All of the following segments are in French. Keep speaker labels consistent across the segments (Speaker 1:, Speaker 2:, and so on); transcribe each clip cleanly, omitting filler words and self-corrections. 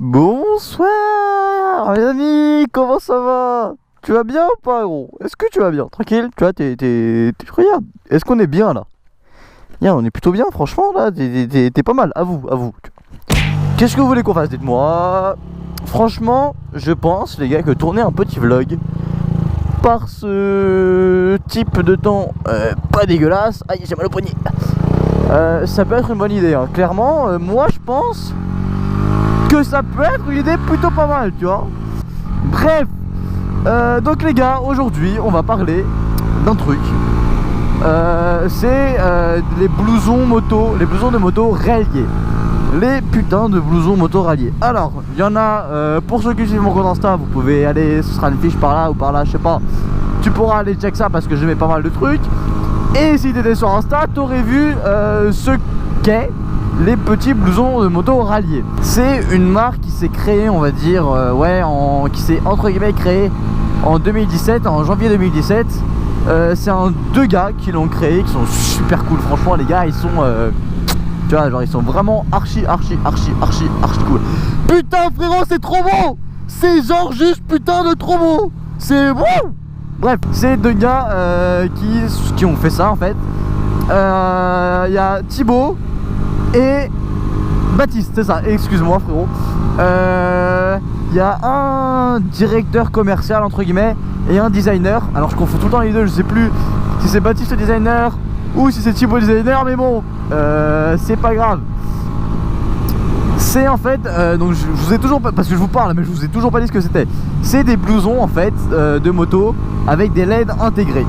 Speaker 1: Bonsoir les amis, comment ça va? Tu vas bien ou pas gros? Est-ce que tu vas bien? Tranquille, tu vois, regarde, est-ce qu'on est bien là? Bien, on est plutôt bien franchement là, t'es pas mal, à vous. Qu'est-ce que vous voulez qu'on fasse, dites-moi? Franchement, je pense les gars que tourner un petit vlog par ce type de temps pas dégueulasse, aïe j'ai mal au poignet, ça peut être une bonne idée hein. Clairement, moi je pense que ça peut être une idée plutôt pas mal, tu vois. Bref, donc les gars, aujourd'hui on va parler d'un truc. C'est les blousons moto, les blousons de moto ralliés. Les putains de blousons moto ralliés. Alors, il y en a, pour ceux qui suivent mon compte Insta, vous pouvez aller, ce sera une fiche par là ou par là, je sais pas. Tu pourras aller check ça parce que je mets pas mal de trucs. Et si t'étais sur Insta, t'aurais vu ce qu'est les petits blousons de moto ralliés. C'est une marque qui s'est créée, on va dire, qui s'est entre guillemets créée en 2017, en janvier 2017. C'est deux gars qui l'ont créé, qui sont super cool. Franchement, les gars, ils sont, tu vois, genre ils sont vraiment archi cool. Putain, frérot, c'est trop beau. C'est genre juste putain de trop beau. C'est bon. Bref, c'est deux gars qui ont fait ça en fait. Il y a Thibaut et Baptiste, c'est ça, excuse-moi frérot. Il y a un directeur commercial entre guillemets et un designer. Alors je confonds tout le temps les deux, je sais plus si c'est Baptiste le designer ou si c'est Thibaut le designer, mais bon, c'est pas grave. C'est en fait, donc je vous ai toujours pas, parce que je vous parle, mais je vous ai toujours pas dit ce que c'était. C'est des blousons en fait de moto avec des LED intégrés.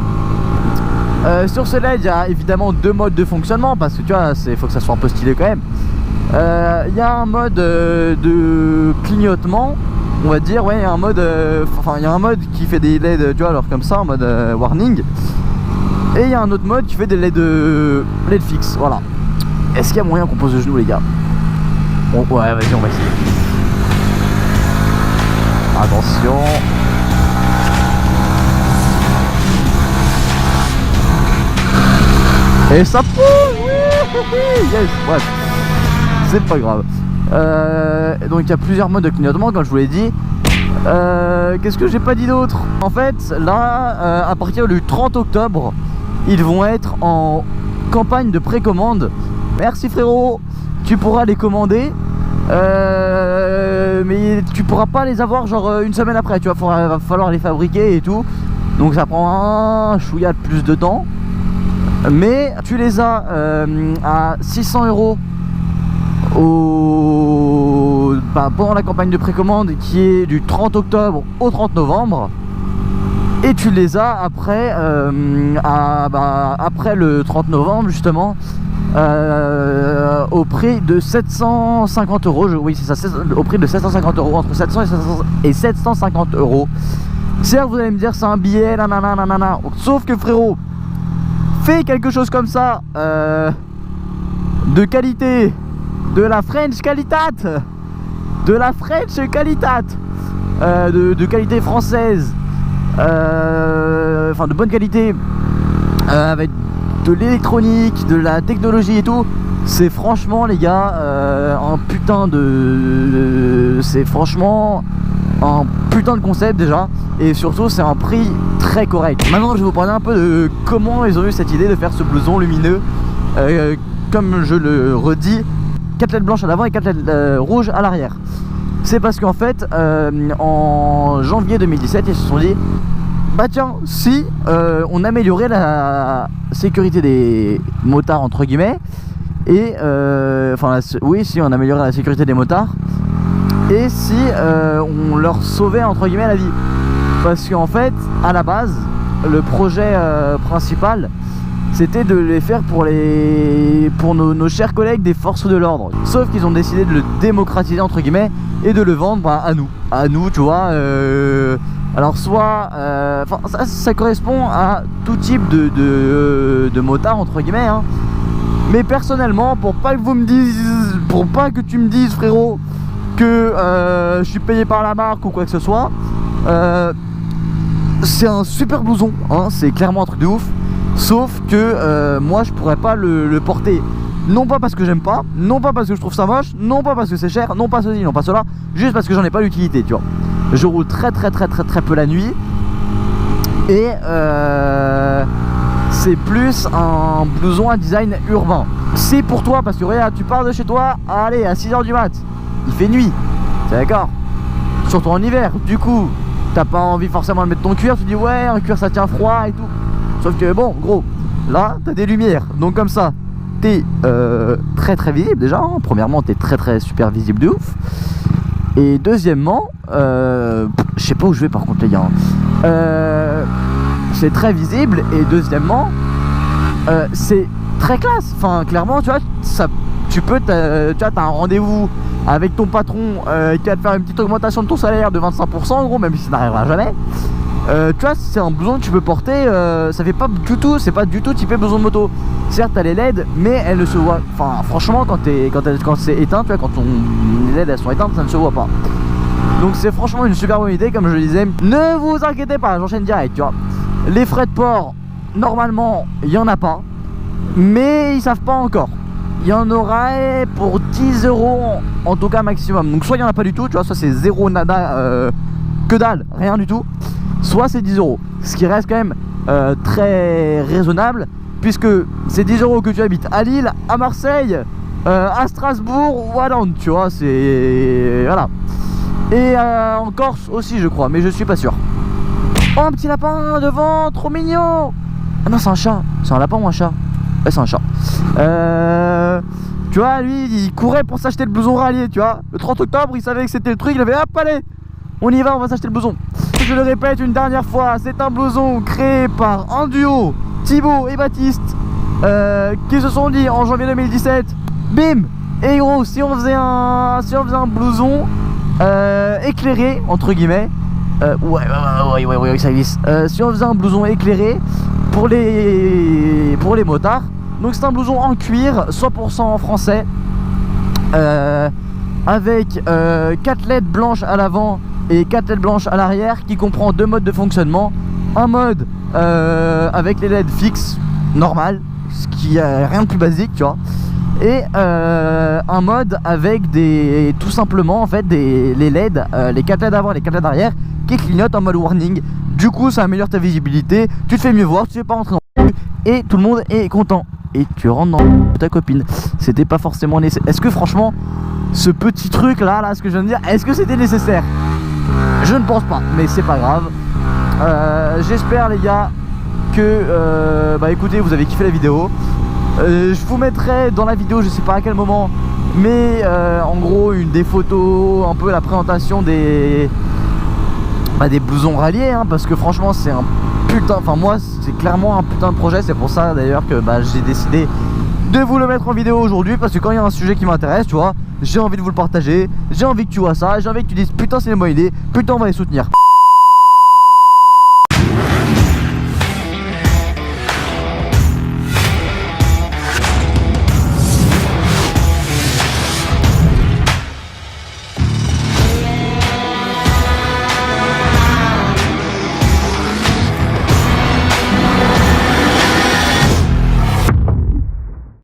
Speaker 1: Sur ce LED, il y a évidemment deux modes de fonctionnement parce que tu vois, faut que ça soit un peu stylé quand même. Il y a un mode de clignotement, on va dire, ouais, il y a un mode, il y a un mode qui fait des LED, tu vois, alors comme ça, en mode warning. Et il y a un autre mode qui fait des LED fixes, voilà. Est-ce qu'il y a moyen qu'on pose le genou, les gars? Bon, ouais, vas-y, on va essayer. Attention. Et ça pousse, oui, yes, bref, c'est pas grave. Donc il y a plusieurs modes de clignotement, comme je vous l'ai dit. Qu'est-ce que j'ai pas dit d'autre? En fait, là, à partir du 30 octobre, ils vont être en campagne de précommande. Merci frérot, tu pourras les commander. Mais tu pourras pas les avoir genre une semaine après, tu vois, va falloir les fabriquer et tout. Donc ça prend un chouïa de plus de temps. Mais tu les as à 600 € pendant la campagne de précommande qui est du 30 octobre au 30 novembre. Et tu les as après, après le 30 novembre justement, au prix de 750 €. Oui, c'est ça, au prix de 750 €, entre 700 et 750 €. Certes, vous allez me dire c'est un billet, nanana. Sauf que frérot, fais quelque chose comme ça, de qualité, de la French qualitat, de qualité française, enfin de bonne qualité, avec de l'électronique, de la technologie et tout. C'est franchement les gars, un putain de c'est franchement un putain de concept déjà. Et surtout c'est un prix très correct. Maintenant je vais vous parler un peu de comment ils ont eu cette idée de faire ce blouson lumineux. Comme je le redis, 4 LED blanches à l'avant et 4 LED rouges à l'arrière. C'est parce qu'en fait en janvier 2017 ils se sont dit bah tiens, si on améliorait la sécurité des motards entre guillemets, et oui, si on améliorait la sécurité des motards, et si on leur sauvait entre guillemets la vie. Parce qu'en fait, à la base, le projet principal, c'était de les faire pour nos chers collègues des forces de l'ordre. Sauf qu'ils ont décidé de le démocratiser entre guillemets et de le vendre à nous, tu vois. Alors soit, ça correspond à tout type de motard entre guillemets, hein. Mais personnellement, pour pas que tu me dises frérot que je suis payé par la marque ou quoi que ce soit, c'est un super blouson, hein, c'est clairement un truc de ouf. Sauf que moi je pourrais pas le porter Non pas parce que j'aime pas, non pas parce que je trouve ça moche, non pas parce que c'est cher, non pas ceci, non pas cela, juste parce que j'en ai pas l'utilité, tu vois. Je roule très peu la nuit. Et c'est plus un blouson à design urbain. C'est pour toi parce que regarde, tu pars de chez toi, allez, à 6h du mat, il fait nuit, c'est d'accord. Surtout en hiver, du coup, t'as pas envie forcément de mettre ton cuir, tu dis ouais, un cuir ça tient froid et tout. Sauf que bon, gros, là, t'as des lumières, donc comme ça, t'es très visible déjà, hein. Premièrement, t'es très super visible de ouf. Et deuxièmement, je sais pas où je vais par contre les gars, c'est très visible. Et deuxièmement, c'est très classe. Enfin clairement, tu vois, ça, tu vois, t'as un rendez-vous avec ton patron qui va te faire une petite augmentation de ton salaire de 25% en gros, même si ça n'arrivera jamais. Tu vois, c'est un blouson que tu peux porter, ça fait pas du tout, c'est pas du tout typé blouson de moto. Certes t'as les LED, mais elles ne se voient, enfin franchement quand c'est éteint, tu vois, quand les LED elles sont éteintes, ça ne se voit pas. Donc c'est franchement une super bonne idée, comme je le disais. Ne vous inquiétez pas, j'enchaîne direct, tu vois. Les frais de port, normalement il y en a pas, mais ils savent pas encore. Il y en aura pour 10 € en tout cas maximum. Donc soit il y en a pas du tout, tu vois, soit c'est zéro nada, que dalle, rien du tout, soit c'est 10 €, ce qui reste quand même très raisonnable, puisque c'est 10 € que tu habites à Lille, à Marseille, à Strasbourg ou à Nantes, tu vois, c'est... voilà. Et en Corse aussi je crois, mais je suis pas sûr. Oh, un petit lapin devant, trop mignon. Ah non, c'est un chat, c'est un lapin ou un chat? Ouais, c'est un chat. Tu vois, lui il courait pour s'acheter le blouson rallié, tu vois. Le 30 octobre il savait que c'était le truc, il avait hop allez, on y va, on va s'acheter le blouson. Je le répète une dernière fois, c'est un blouson créé par un duo, Thibaut et Baptiste, qui se sont dit en janvier 2017, bim. Et gros, si on faisait un blouson éclairé entre guillemets, ouais, ça glisse. Si on faisait un blouson éclairé pour les motards, donc c'est un blouson en cuir 100% français, avec 4 LED blanches à l'avant et 4 LED blanches à l'arrière, qui comprend 2 modes de fonctionnement. Un mode avec les LED fixes normal, ce qui est rien de plus basique, tu vois, et un mode avec tout simplement en fait les LED, les 4 LED avant, les 4 LED arrière, qui clignotent en mode warning. Du coup ça améliore ta visibilité, tu te fais mieux voir, tu ne fais pas rentrer dans le cul, et tout le monde est content. Et tu rentres dans ta copine. C'était pas forcément nécessaire. Est-ce que franchement ce petit truc là, ce que je viens de dire, est-ce que c'était nécessaire? Je ne pense pas, mais c'est pas grave. J'espère les gars que bah écoutez, vous avez kiffé la vidéo. Je vous mettrai dans la vidéo, je sais pas à quel moment, mais en gros des photos, un peu la présentation des blousons ralliés, hein, parce que franchement c'est un putain, enfin moi c'est clairement un putain de projet. C'est pour ça d'ailleurs que j'ai décidé de vous le mettre en vidéo aujourd'hui, parce que quand il y a un sujet qui m'intéresse, tu vois, j'ai envie de vous le partager, j'ai envie que tu vois ça, j'ai envie que tu dises putain c'est une bonne idée, putain on va les soutenir.